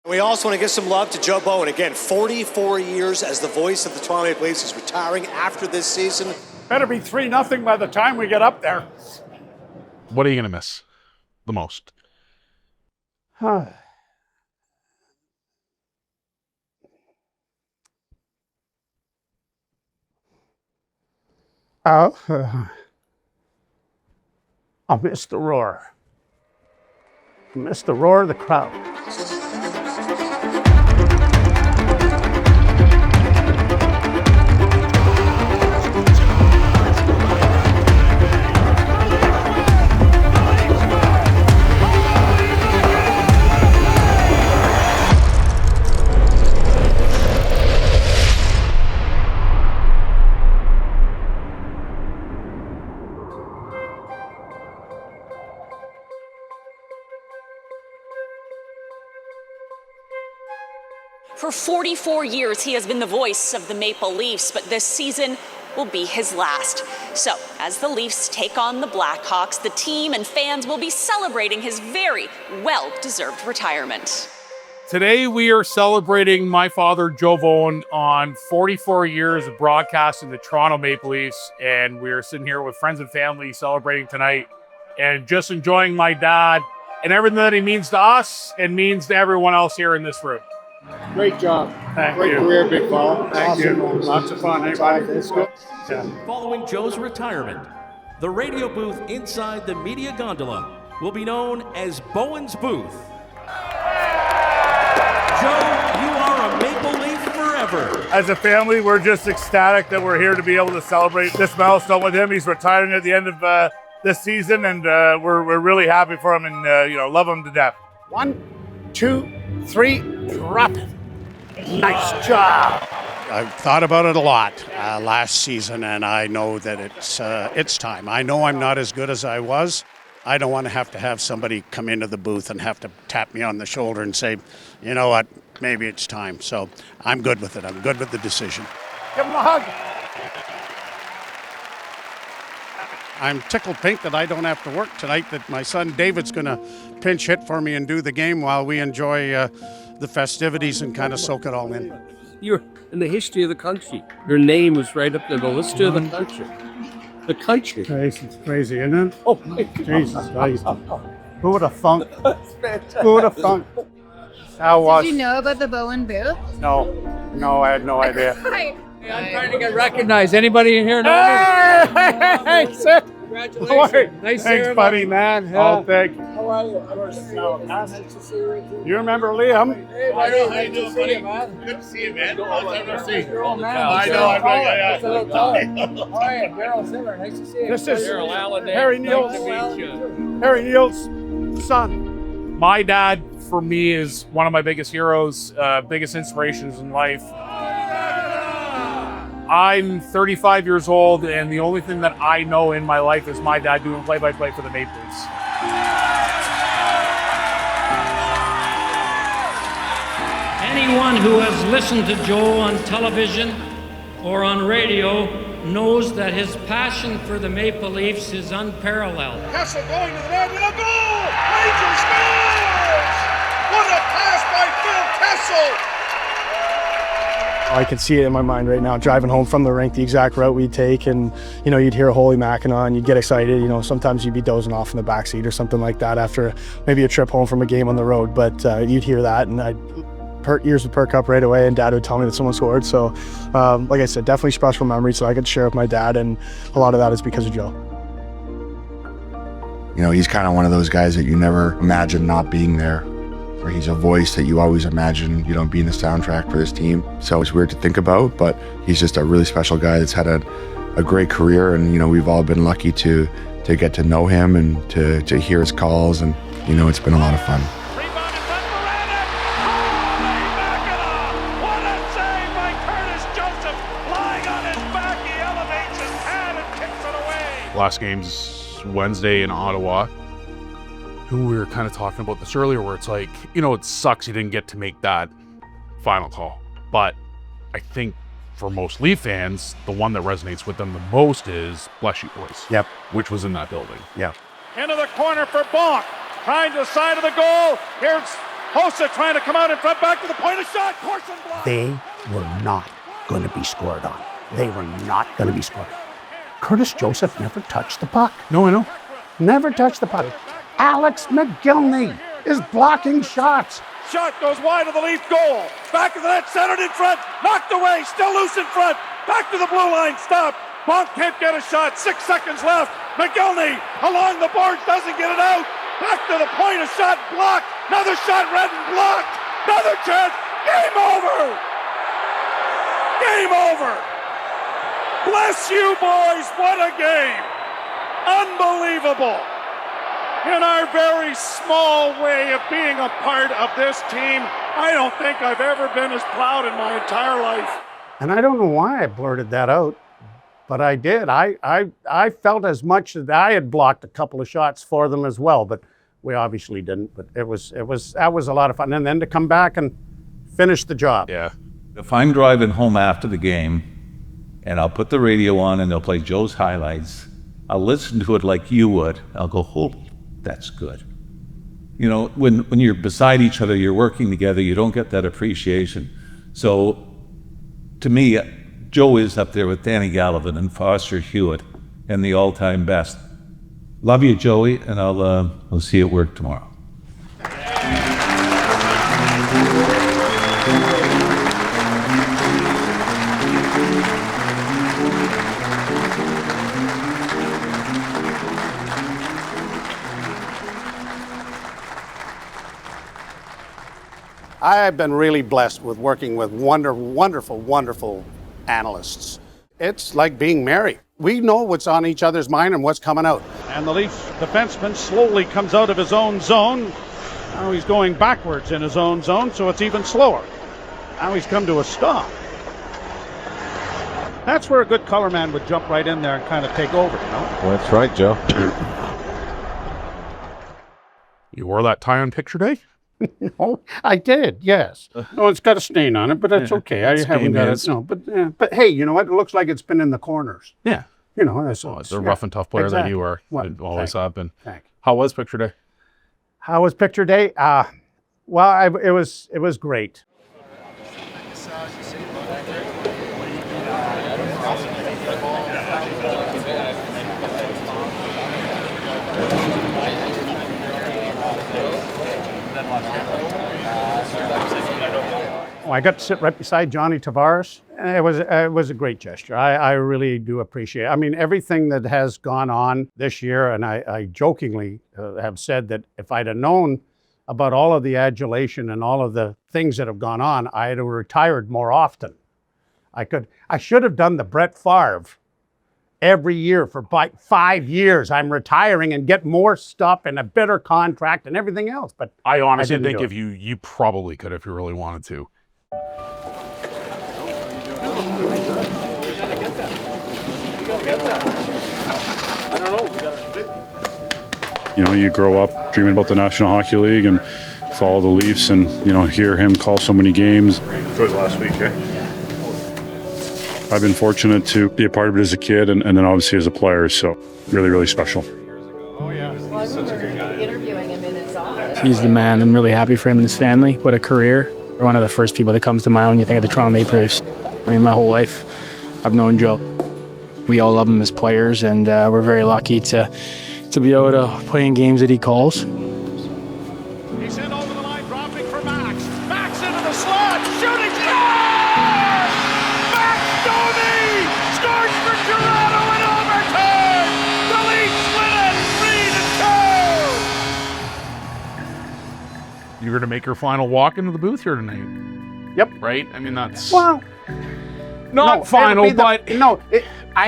We also want to give some love to Joe Bowen. Again, 44 years as the voice of the Toronto Maple Leafs. He's retiring after this season. Better be 3-0 by the time we get up there. What are you going to miss the most? I'll miss the roar. Miss the roar of the crowd. For 44 years, he has been the voice of the Maple Leafs, but this season will be his last. So, as the Leafs take on the Blackhawks, the team and fans will be celebrating his very well-deserved retirement. Today, we are celebrating my father, Joe Bowen, on 44 years of broadcasting the Toronto Maple Leafs, and we're sitting here with friends and family celebrating tonight and just enjoying my dad and everything that he means to us and means to everyone else here in this room. Great job. Great career, big fella. Thank you. Lots of fun. Everybody, it's good. Yeah. Following Joe's retirement, the radio booth inside the media gondola will be known as Bowen's Booth. Joe, you are a Maple Leaf forever. As a family, we're just ecstatic that we're here to be able to celebrate this milestone with him. He's retiring at the end of this season, and we're really happy for him and love him to death. 1, 2, 3, drop it. Nice job. I've thought about it a lot last season, and I know that it's time. I know I'm not as good as I was. I don't want to have somebody come into the booth and have to tap me on the shoulder and say, you know what, maybe it's time. So I'm good with it. I'm good with the decision. Give him a hug. I'm tickled pink that I don't have to work tonight, that my son David's going to pinch hit for me and do the game while we enjoy the festivities and kind of soak it all in. You're in the history of the country. Your name is right up there, the history of the country. The country. It's crazy, isn't it? Oh, Jesus Christ. Who would have thunk? Who would have thunk? Did you know about the Bowen booth? No, I had no idea. I'm trying to get recognized. Anybody in here know me? Hey, sir. Congratulations. Nice Thanks, ceremony. buddy, man. Yeah. Oh, thank you. How are you? Nice to see you. You remember Liam? Hey, buddy. Nice to see you, man. Good to see you, man. Long time no see. Your old man. I know. How are you? Daryl Zimmer. Nice to see you. This is Daryl Allen. Harry Neal's son. My dad, for me, is one of my biggest heroes, biggest inspirations in life. I'm 35 years old, and the only thing that I know in my life is my dad doing play-by-play for the Maple Leafs. Anyone who has listened to Joe on television or on radio knows that his passion for the Maple Leafs is unparalleled. Kessel going to the net with a goal! Rangers scores! What a pass by Phil Kessel! I can see it in my mind right now, driving home from the rink, the exact route we'd take, and you'd hear Holy Mackinaw and you'd get excited. Sometimes you'd be dozing off in the backseat or something like that after maybe a trip home from a game on the road, but you'd hear that and ears would perk up right away, and Dad would tell me that someone scored. So like I said, definitely special memories that I could share with my dad, and a lot of that is because of Joe. He's kind of one of those guys that you never imagine not being there. Or he's a voice that you always imagine, being the soundtrack for this team. So it's weird to think about, but he's just a really special guy that's had a great career, and we've all been lucky to get to know him and to hear his calls, and it's been a lot of fun. Rebounded by Moranek! Holy Mackinaw! What a save by Curtis Joseph! Lying on his back, he elevates his pad and kicks it away! Last game's Wednesday in Ottawa. We were kind of talking about this earlier, where it's like, it sucks you didn't get to make that final call. But I think for most Leaf fans, the one that resonates with them the most is Bless You Boys. Yep. Which was in that building. Yeah. Into the corner for Bonk. Trying to the side of the goal. Here's Hossa trying to come out in front, back to the point of shot. Corson blocked. They were not going to be scored on. They were not going to be scored on. Curtis Joseph never touched the puck. No, I know. Never touched the puck. Alex McGillney is blocking shots. Shot goes wide of the Leafs goal. Back of the net, centered in front. Knocked away, still loose in front. Back to the blue line, stop. Monk can't get a shot, 6 seconds left. McGillney along the boards, doesn't get it out. Back to the point, a shot blocked. Another shot, Redden blocked. Another chance. Game over. Game over. Bless you, boys. What a game. Unbelievable. In our very small way of being a part of this team, I don't think I've ever been as proud in my entire life. And I don't know why I blurted that out, but I did. I felt as much that I had blocked a couple of shots for them as well, but we obviously didn't. But that was a lot of fun. And then to come back and finish the job. Yeah. If I'm driving home after the game and I'll put the radio on and they'll play Joe's highlights, I'll listen to it like you would. I'll go, holy, that's good. You know, when you're beside each other, you're working together, you don't get that appreciation. So to me, Joe is up there with Danny Gallivan and Foster Hewitt and the all-time best. Love you, Joey, and I'll see you at work tomorrow. I've been really blessed with working with wonderful analysts. It's like being married. We know what's on each other's mind and what's coming out. And the Leafs defenseman slowly comes out of his own zone. Now he's going backwards in his own zone, so it's even slower. Now he's come to a stop. That's where a good color man would jump right in there and kind of take over, you know? Well, that's right, Joe. You wore that tie on picture day? Oh, I did, yes. No, it's got a stain on it, but that's okay. I haven't got it. No, but hey, you know what? It looks like it's been in the corners. Yeah. You know, it's a rough and tough player that you are. Well, always have been. Thanks. How was picture day? How was picture day? Well, it was great. I got to sit right beside Johnny Tavares. It was a great gesture. I really do appreciate it. I mean, everything that has gone on this year, and I jokingly have said that if I'd have known about all of the adulation and all of the things that have gone on, I'd have retired more often. I should have done the Brett Favre every year for 5 years. I'm retiring and get more stuff and a better contract and everything else. But I honestly think if you probably could if you really wanted to. You know, you grow up dreaming about the National Hockey League and follow the Leafs and, you know, hear him call so many games. Enjoyed last week, eh? I've been fortunate to be a part of it as a kid and then obviously as a player, so really, really special. Oh, yeah. Well, I remember interviewing him in his office. He's the man. I'm really happy for him and his family. What a career. You're one of the first people that comes to mind when you think of the Toronto Maple Leafs. I mean, my whole life, I've known Joe. We all love him as players, and we're very lucky to be able to play in games that he calls. He's in over the line, dropping for Max. Max into the slot, shooting, scores! Max Domi scores for Toronto in overtime! The Leafs win it 3-2! You're going to make your final walk into the booth here tonight. Yep. Right? I mean, that's... Well... Not final, but... I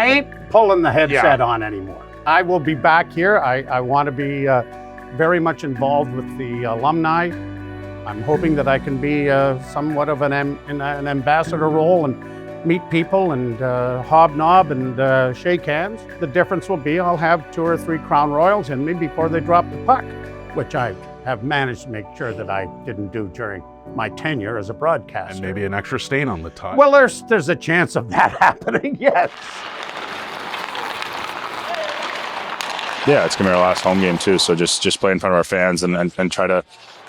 ain't pulling the headset on anymore. I will be back here. I want to be very much involved with the alumni. I'm hoping that I can be somewhat of an ambassador role and meet people and hobnob and shake hands. The difference will be I'll have 2 or 3 Crown Royals in me before they drop the puck, which I have managed to make sure that I didn't do during my tenure as a broadcaster. And maybe an extra stain on the tie. Well, there's a chance of that happening, yes. Yeah, it's gonna be our last home game too, so just play in front of our fans and try to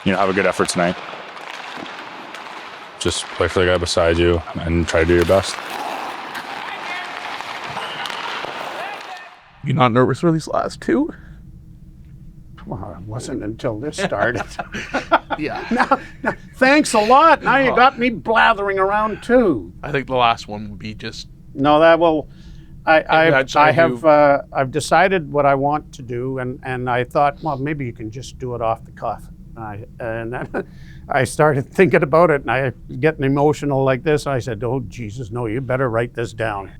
have a good effort tonight. Just play for the guy beside you and try to do your best. You not nervous for these last two? Well, it wasn't until this started. Yeah. Now, thanks a lot. Now you got me blathering around too. I think the last one would be just. No, that will. I've decided what I want to do, and I thought, well, maybe you can just do it off the cuff. And then I started thinking about it, and I was getting emotional like this. I said, "Oh Jesus, no! You better write this down."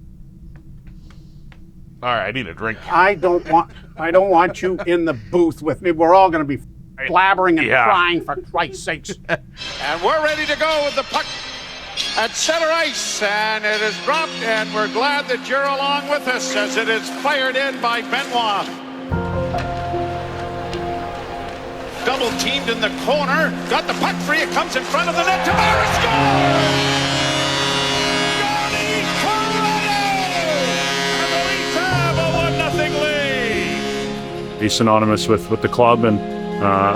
All right, I need a drink. I don't want you in the booth with me. We're all going to be blabbering and crying, for Christ's sakes. And we're ready to go with the puck at center ice, and it is dropped, and we're glad that you're along with us as it is fired in by Benoit. Double teamed in the corner, got the puck free, it comes in front of the net, Tamara scores! He's synonymous with the club and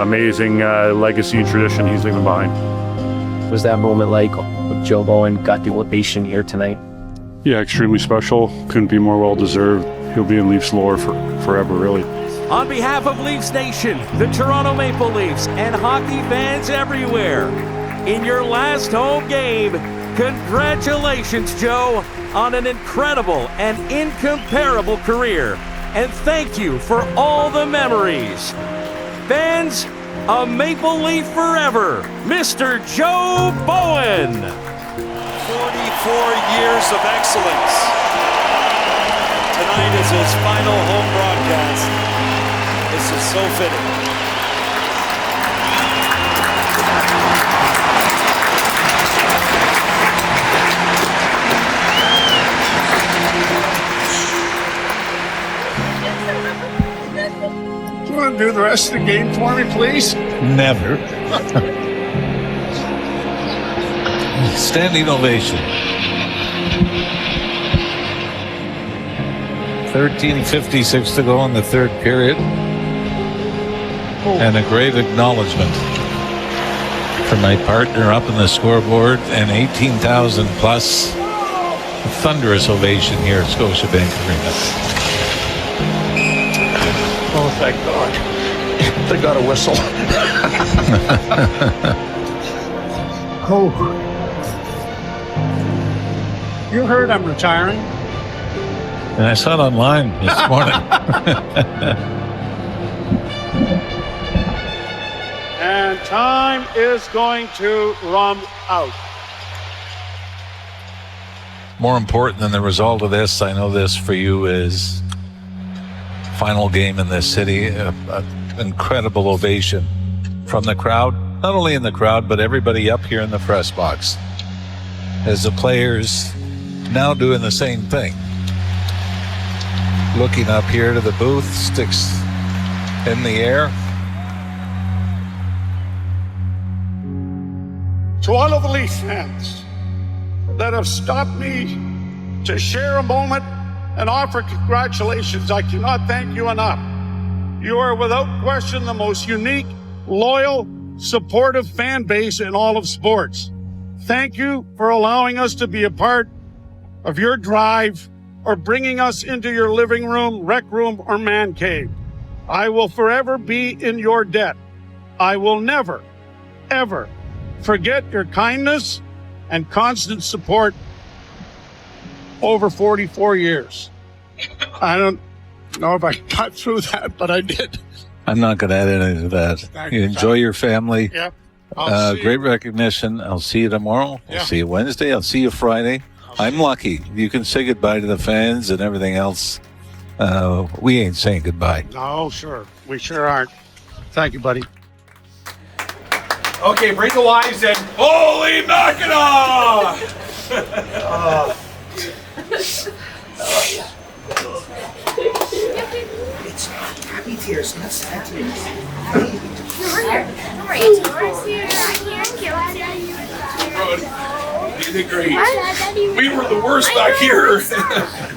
amazing legacy and tradition he's leaving behind. What was that moment like when Joe Bowen got the ovation here tonight? Yeah, extremely special. Couldn't be more well deserved. He'll be in Leafs lore forever, really. On behalf of Leafs Nation, the Toronto Maple Leafs, and hockey fans everywhere, in your last home game, congratulations, Joe, on an incredible and incomparable career. And thank you for all the memories. Fans, a Maple Leaf forever, Mr. Joe Bowen. 44 years of excellence. Tonight is his final home broadcast. This is so fitting. You want to do the rest of the game for me, please? Never. Standing ovation. 13:56 to go in the third period. And a great acknowledgement for my partner up in the scoreboard, and 18,000 plus. A thunderous ovation here at Scotiabank Arena. Oh, thank God. They got a whistle. Oh. You heard I'm retiring. And I saw it online this morning. And time is going to run out. More important than the result of this, I know this for you, is final game in this city. Incredible ovation from the crowd, not only in the crowd, but everybody up here in the press box. As the players now doing the same thing. Looking up here to the booth, sticks in the air. To all of the Leafs fans that have stopped me to share a moment and offer congratulations, I cannot thank you enough. You are without question the most unique, loyal, supportive fan base in all of sports. Thank you for allowing us to be a part of your drive or bringing us into your living room, rec room, or man cave. I will forever be in your debt. I will never, ever forget your kindness and constant support over 44 years. I don't know if I got through that, but I did. I'm not going to add anything to that. You enjoy your family. Yep. Great recognition. I'll see you tomorrow. Yeah. I'll see you Wednesday. I'll see you Friday. I'm lucky. You can say goodbye to the fans and everything else. We ain't saying goodbye. No, sure. We sure aren't. Thank you, buddy. Okay, bring the wives in. Holy Mackinaw! It's happy tears, not sad tears. You did great. We were the worst back here. I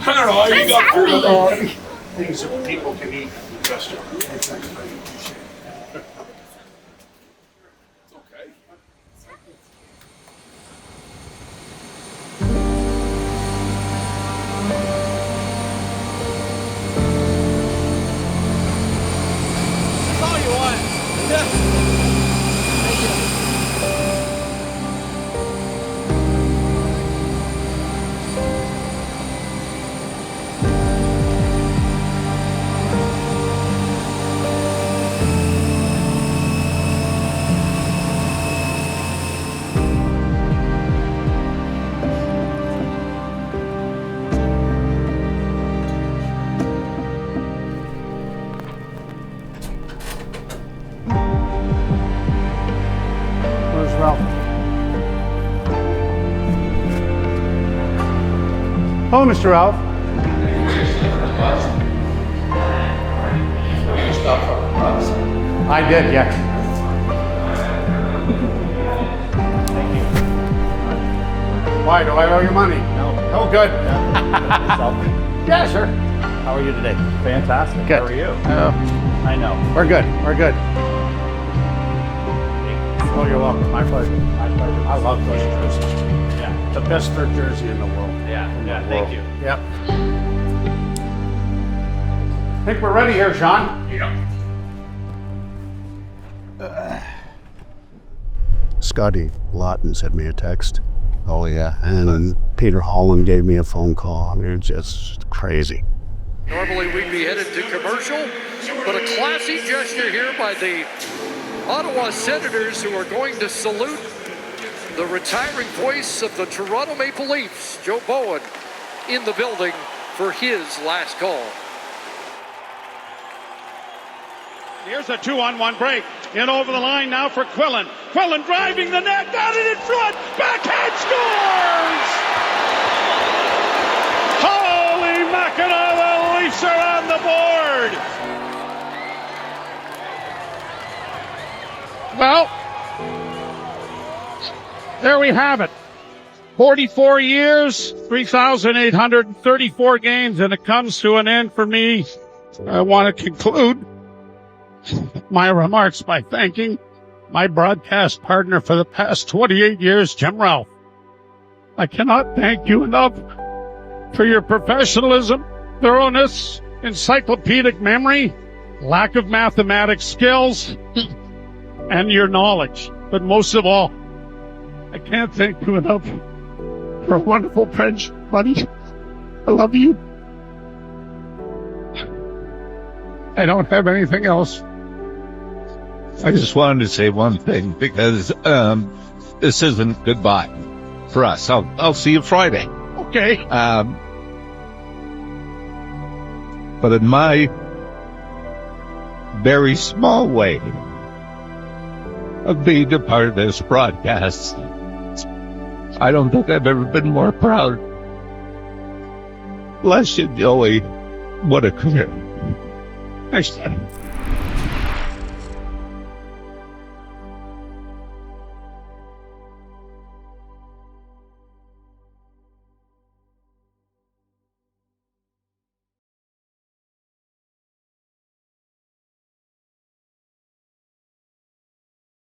don't know how you got through it. Things that people can eat in the restaurant. Ralph. Hello, Mr. Ralph. I did, yeah. Thank you. Why, do I owe you money? No. Oh, good. Yeah, sure. How are you today? Fantastic. Good. How are you? I know. We're good. We're good. Oh, you're welcome. My pleasure. My pleasure. I love those jerseys. Yeah. The best third jersey in the world. Yeah. Thank you. Yep. I think we're ready here, Sean. Yeah. Scotty Lawton sent me a text. Oh, yeah. And Peter Holland gave me a phone call. I mean, it's just crazy. Normally we'd be headed to commercial, but a classy gesture here by the Ottawa Senators, who are going to salute the retiring voice of the Toronto Maple Leafs, Joe Bowen, in the building for his last call. Here's a 2-on-1 break. In over the line now for Quillen. Quillen driving the net, got it in front. Backhand scores! Holy Mackinaw, the Leafs are on the board! Well, there we have it. 44 years, 3,834 games, and it comes to an end for me. I want to conclude my remarks by thanking my broadcast partner for the past 28 years, Jim Ralph. I cannot thank you enough for your professionalism, thoroughness, encyclopedic memory, lack of mathematics skills, and your knowledge. But most of all, I can't thank you enough for a wonderful friendship, buddy. I love you. I don't have anything else. I just wanted to say one thing, because this isn't goodbye for us. I'll see you Friday. Okay. But in my very small way of being a part of this broadcast, I don't think I've ever been more proud. Bless you, Joey. What a career. Thanks, Dad.